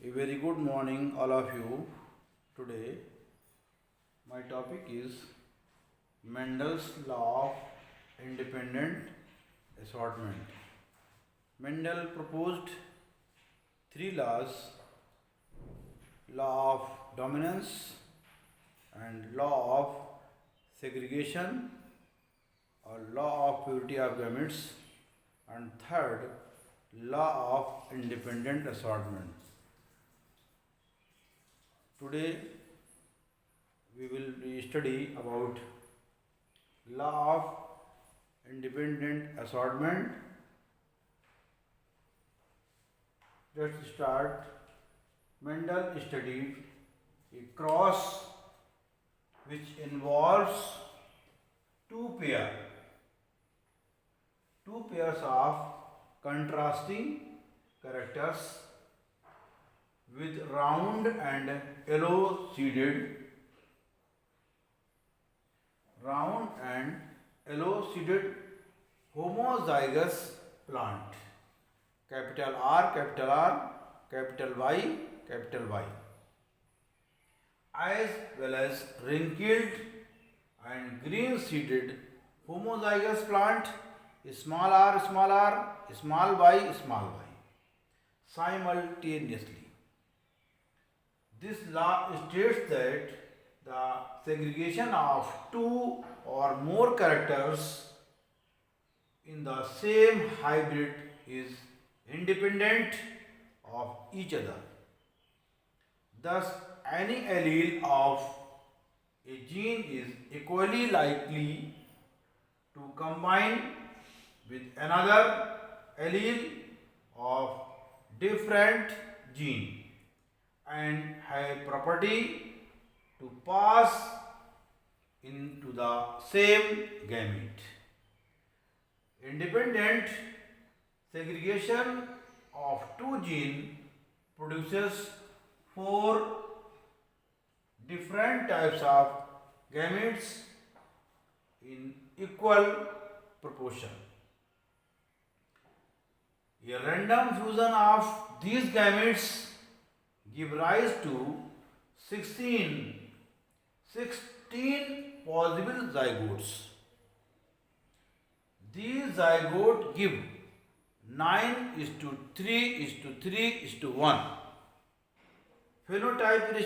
A very good morning, all of you. Today, my topic is Mendel's law of independent assortment. Mendel proposed three laws: law of dominance, and law of segregation, or law of purity of gametes, and third, law of independent assortment. Today we will study about law of independent assortment. Let's start. Mendel studied a cross which involves two pairs of contrasting characters with round and yellow seeded homozygous plant, capital R, capital Y, as well as wrinkled and green seeded homozygous plant, small r, small y, simultaneously. This law states that the segregation of two or more characters in the same hybrid is independent of each other. Thus, any allele of a gene is equally likely to combine with another allele of different gene and have property to pass into the same gamete. Independent segregation of two genes produces four different types of gametes in equal proportion. A random fusion of these gametes give rise to 16 possible zygotes. These zygotes give 9:3:3:1 phenotypic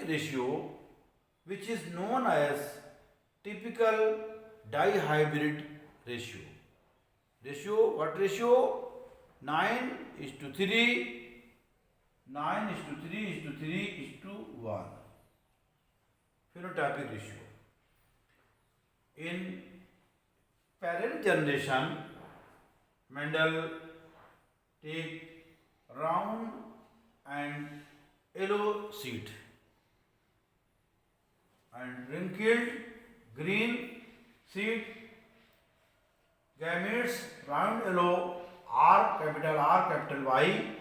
ratio, which is known as typical dihybrid ratio. What ratio? 9:3:3:1 phenotypic ratio. In parent generation, Mendel take round and yellow seed and wrinkled green seed gametes round yellow R, capital Y,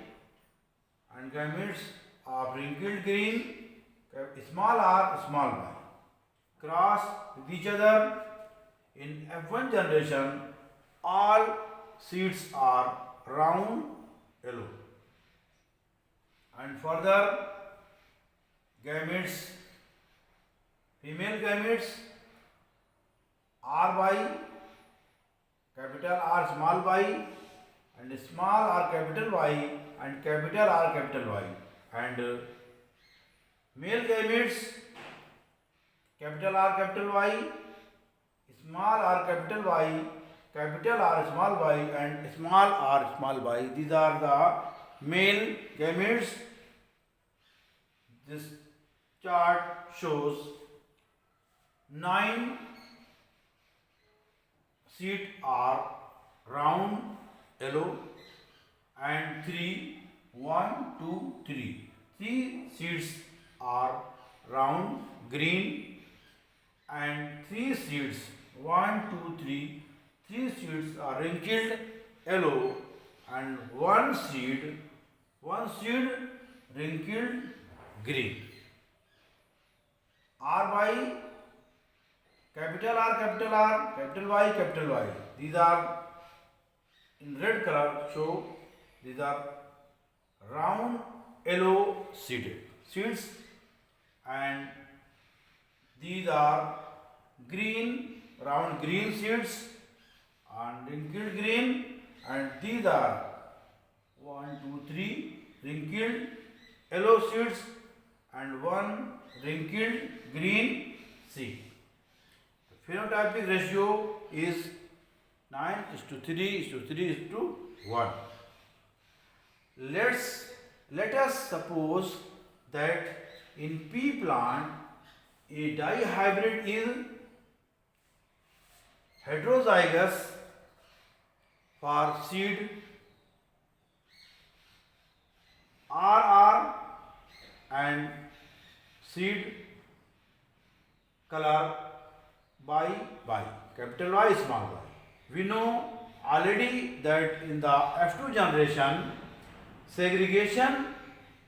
and gametes of wrinkled green small r, small y cross with each other. In F1 generation, all seeds are round yellow, and further gametes, female gametes RY, capital R, small y, and small r, capital Y, and capital R, capital Y, and male gametes capital R, capital Y, small r, capital Y, capital R, small y, and small r, small y. These are the male gametes. This chart shows 9 seeds are round yellow and 3 seeds are round green and 3 seeds 3 seeds are wrinkled yellow and one seed wrinkled green. RY, capital R, capital Y. These are in red color show These are round yellow seeds, and these are round green seeds and wrinkled green, and these are 1, 2, 3 wrinkled yellow seeds and one wrinkled green seed. The phenotypic ratio is 9:3:3:1. Let us suppose that in pea plant a dihybrid is heterozygous for seed RR and seed color by capital Y small y. We know already that in the F2 generation segregation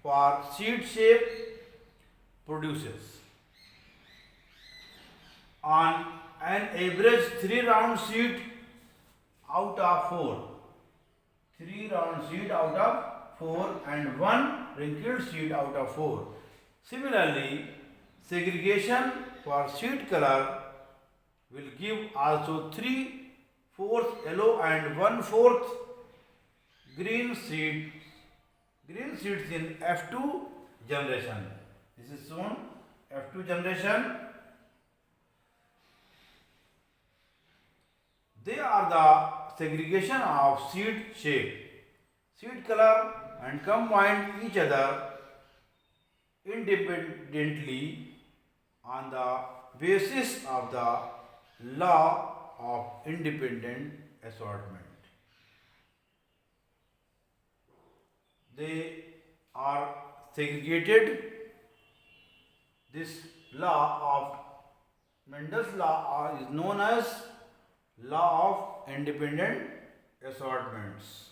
for seed shape produces on an average 3 round seed out of 4. 3 round seed out of 4 and 1 wrinkled seed out of 4. Similarly, segregation for seed color will give also 3/4 yellow and 1/4 green seeds in F2 generation. This is shown F2 generation. They are the segregation of seed shape, seed color, and combine each other independently on the basis of the law of independent assortment. They are segregated. This law of Mendel's law is known as law of independent assortments.